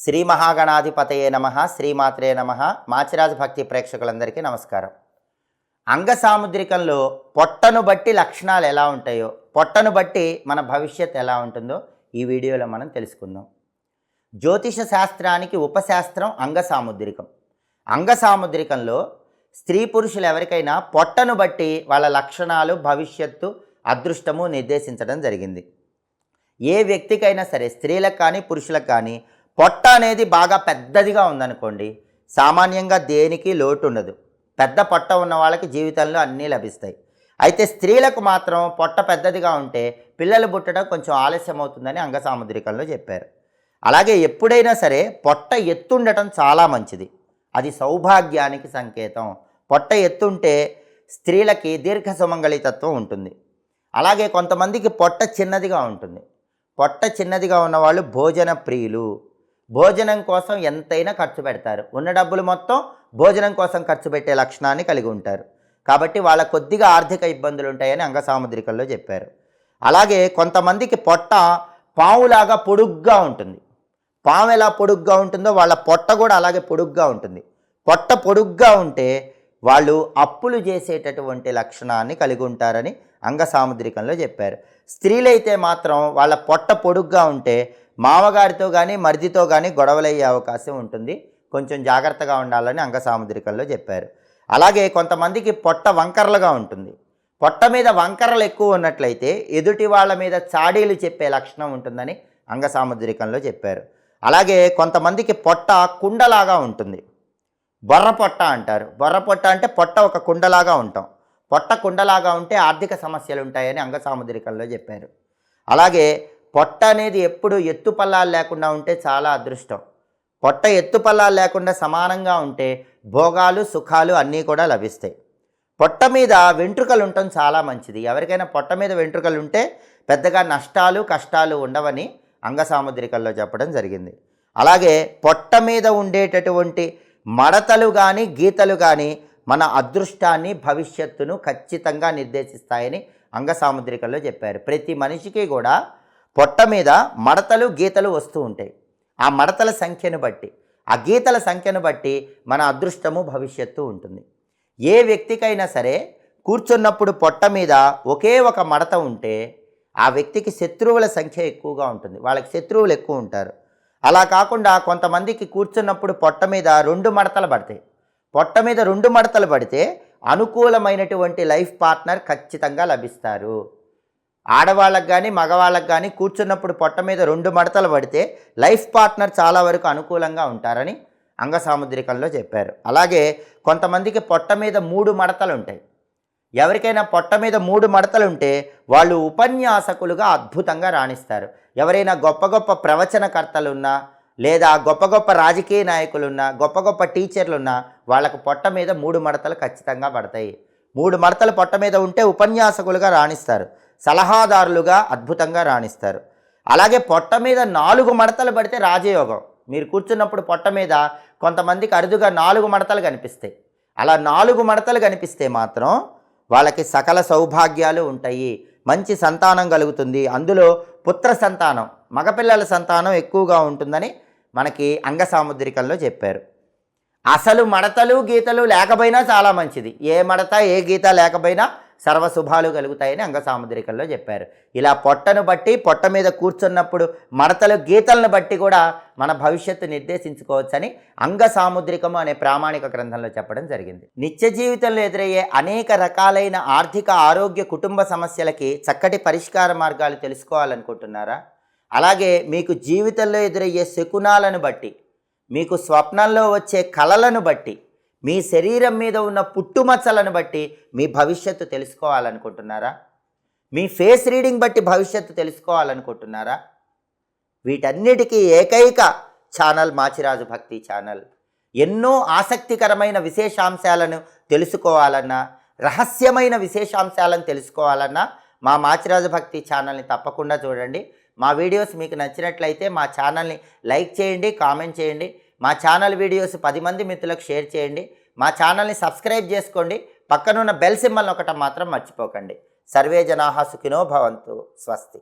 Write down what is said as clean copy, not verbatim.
శ్రీ మహాగణాధిపతయే నమః, శ్రీమాత్రే నమః. మాచిరాజు భక్తి ప్రేక్షకులందరికీ నమస్కారం. అంగ సాముద్రికంలో పొట్టను బట్టి లక్షణాలు ఎలా ఉంటాయో, పొట్టను బట్టి మన భవిష్యత్ ఎలా ఉంటుందో ఈ వీడియోలో మనం తెలుసుకుందాం. జ్యోతిష శాస్త్రానికి ఉపశాస్త్రం అంగ సాముద్రికం. అంగ సాముద్రికంలో స్త్రీ పురుషులు ఎవరికైనా పొట్టను బట్టి వాళ్ళ లక్షణాలు, భవిష్యత్తు, అదృష్టము నిర్దేశించడం జరిగింది. ఏ వ్యక్తికైనా సరే, స్త్రీలకు కానీ పురుషులకు కానీ పొట్ట అనేది బాగా పెద్దదిగా ఉందనుకోండి, సామాన్యంగా దేనికి లోటు ఉండదు. పెద్ద పొట్ట ఉన్న వాళ్ళకి జీవితంలో అన్నీ లభిస్తాయి. అయితే స్త్రీలకు మాత్రం పొట్ట పెద్దదిగా ఉంటే పిల్లలు పుట్టడం కొంచెం ఆలస్యం అవుతుందని అంగ సాముద్రికంలో చెప్పారు. అలాగే ఎప్పుడైనా సరే పొట్ట ఎత్తుండటం చాలా మంచిది. అది సౌభాగ్యానికి సంకేతం. పొట్ట ఎత్తుంటే స్త్రీలకి దీర్ఘ సుమంగళితత్వం ఉంటుంది. అలాగే కొంతమందికి పొట్ట చిన్నదిగా ఉంటుంది. పొట్ట చిన్నదిగా ఉన్నవాళ్ళు భోజన ప్రియులు. భోజనం కోసం ఎంతైనా ఖర్చు పెడతారు. ఉన్న డబ్బులు మొత్తం భోజనం కోసం ఖర్చు పెట్టే లక్షణాన్ని కలిగి ఉంటారు. కాబట్టి వాళ్ళ కొద్దిగా ఆర్థిక ఇబ్బందులు ఉంటాయని అంగ సాముద్రికంలో చెప్పారు. అలాగే కొంతమందికి పొట్ట పావులాగా పొడుగ్గా ఉంటుంది. పాము ఎలా పొడుగ్గా ఉంటుందో వాళ్ళ పొట్ట కూడా అలాగే పొడుగ్గా ఉంటుంది. పొట్ట పొడుగ్గా ఉంటే వాళ్ళు అప్పులు చేసేటటువంటి లక్షణాన్ని కలిగి ఉంటారని అంగ సాముద్రికంలో చెప్పారు. స్త్రీలైతే మాత్రం వాళ్ళ పొట్ట పొడుగ్గా ఉంటే మామగారితో కానీ మరిదితో కానీ గొడవలయ్యే అవకాశం ఉంటుంది. కొంచెం జాగ్రత్తగా ఉండాలని అంగ సాముద్రికంలో చెప్పారు. అలాగే కొంతమందికి పొట్ట వంకరలుగా ఉంటుంది. పొట్ట మీద వంకరలు ఎక్కువ ఉన్నట్లయితే ఎదుటి వాళ్ళ మీద చాడీలు చెప్పే లక్షణం ఉంటుందని అంగ సాముద్రికంలో చెప్పారు. అలాగే కొంతమందికి పొట్ట కుండలాగా ఉంటుంది. బొర్ర పొట్ట అంటారు. బొర్ర పొట్ట అంటే పొట్ట ఒక కుండలాగా ఉంటాం. పొట్ట కుండలాగా ఉంటే ఆర్థిక సమస్యలు ఉంటాయని అంగ సాముద్రికంలో చెప్పారు. అలాగే పొట్ట అనేది ఎప్పుడు ఎత్తుపల్లాలు లేకుండా ఉంటే చాలా అదృష్టం. పొట్ట ఎత్తుపల్లాలు లేకుండా సమానంగా ఉంటే భోగాలు, సుఖాలు అన్నీ కూడా లభిస్తాయి. పొట్ట మీద వెంట్రుకలు ఉండటం చాలా మంచిది. ఎవరికైనా పొట్ట మీద వెంట్రుకలు ఉంటే పెద్దగా నష్టాలు, కష్టాలు ఉండవని అంగ సాముద్రికల్లో చెప్పడం జరిగింది. అలాగే పొట్ట మీద ఉండేటటువంటి మడతలు కానీ, గీతలు కానీ మన అదృష్టాన్ని, భవిష్యత్తును ఖచ్చితంగా నిర్దేశిస్తాయని అంగ సాముద్రికల్లో చెప్పారు. ప్రతి మనిషికి కూడా పొట్ట మీద మడతలు, గీతలు వస్తూ ఉంటాయి. ఆ మడతల సంఖ్యను బట్టి, ఆ గీతల సంఖ్యను బట్టి మన అదృష్టము, భవిష్యత్తు ఉంటుంది. ఏ వ్యక్తికైనా సరే కూర్చున్నప్పుడు పొట్ట మీద ఒకే ఒక మడత ఉంటే ఆ వ్యక్తికి శత్రువుల సంఖ్య ఎక్కువగా ఉంటుంది. వాళ్ళకి శత్రువులు ఎక్కువ ఉంటారు. అలా కాకుండా కొంతమందికి కూర్చున్నప్పుడు పొట్ట మీద 2 మడతలు పడతాయి. పొట్ట మీద 2 మడతలు పడితే అనుకూలమైనటువంటి లైఫ్ పార్ట్నర్ ఖచ్చితంగా లభిస్తారు. ఆడవాళ్ళకు కానీ, మగవాళ్ళకు కానీ కూర్చున్నప్పుడు పొట్ట మీద 2 మడతలు పడితే లైఫ్ పార్ట్నర్ చాలా వరకు అనుకూలంగా ఉంటారని అంగ సాముద్రికంలో చెప్పారు. అలాగే కొంతమందికి పొట్ట మీద 3 మడతలు ఉంటాయి. ఎవరికైనా పొట్ట మీద 3 మడతలు ఉంటే వాళ్ళు ఉపన్యాసకులుగా అద్భుతంగా రాణిస్తారు. ఎవరైనా గొప్ప గొప్ప ప్రవచనకర్తలున్నా, లేదా గొప్ప గొప్ప రాజకీయ నాయకులున్నా, గొప్ప గొప్ప టీచర్లున్నా వాళ్ళకు పొట్ట మీద 3 మడతలు ఖచ్చితంగా పడతాయి. 3 మడతలు పొట్ట మీద ఉంటే ఉపన్యాసకులుగా రాణిస్తారు. సలహాదారులుగా అద్భుతంగా రాణిస్తారు. అలాగే పొట్ట మీద 4 మడతలు పడితే రాజయోగం. మీరు కూర్చున్నప్పుడు పొట్ట మీద కొంతమందికి అరుదుగా 4 మడతలు కనిపిస్తాయి. అలా 4 మడతలు కనిపిస్తే మాత్రం వాళ్ళకి సకల సౌభాగ్యాలు ఉంటాయి. మంచి సంతానం కలుగుతుంది. అందులో పుత్ర సంతానం, మగపిల్లల సంతానం ఎక్కువగా ఉంటుందని మనకి అంగ సాముద్రికంలో చెప్పారు. అసలు మడతలు, గీతలు లేకపోయినా చాలా మంచిది. ఏ మడత, ఏ గీత లేకపోయినా సర్వశుభాలు కలుగుతాయని అంగ సాముద్రికంలో చెప్పారు. ఇలా పొట్టను బట్టి, పొట్ట మీద కూర్చున్నప్పుడు మడతలు, గీతలను బట్టి కూడా మన భవిష్యత్తు నిర్దేశించుకోవచ్చని అంగ సాముద్రికము అనే ప్రామాణిక గ్రంథంలో చెప్పడం జరిగింది. నిత్య జీవితంలో ఎదురయ్యే అనేక రకాలైన ఆర్థిక, ఆరోగ్య, కుటుంబ సమస్యలకి చక్కటి పరిష్కార మార్గాలు తెలుసుకోవాలనుకుంటున్నారా? అలాగే మీకు జీవితంలో ఎదురయ్యే శకునాలను బట్టి, మీకు స్వప్నంలో వచ్చే కలలను బట్టి, మీ శరీరం మీద ఉన్న పుట్టుమచ్చలను బట్టి మీ భవిష్యత్తు తెలుసుకోవాలనుకుంటున్నారా? మీ ఫేస్ రీడింగ్ బట్టి భవిష్యత్తు తెలుసుకోవాలనుకుంటున్నారా? వీటన్నిటికీ ఏకైక ఛానల్ మాచిరాజు భక్తి ఛానల్. ఎన్నో ఆసక్తికరమైన విశేషాంశాలను తెలుసుకోవాలన్నా, రహస్యమైన విశేషాంశాలను తెలుసుకోవాలన్నా మా మాచిరాజు భక్తి ఛానల్ని తప్పకుండా చూడండి. మా వీడియోస్ మీకు నచ్చినట్లయితే మా ఛానల్ని లైక్ చేయండి, కామెంట్ చేయండి. మా ఛానల్ వీడియోస్ 10 మంది మిత్రులకు షేర్ చేయండి. మా ఛానల్ని సబ్స్క్రైబ్ చేసుకోండి. పక్కనున్న బెల్ సింబల్ నొక్కటం మాత్రం మర్చిపోకండి. సర్వే జనాః సుఖినో భవంతు. స్వస్తి.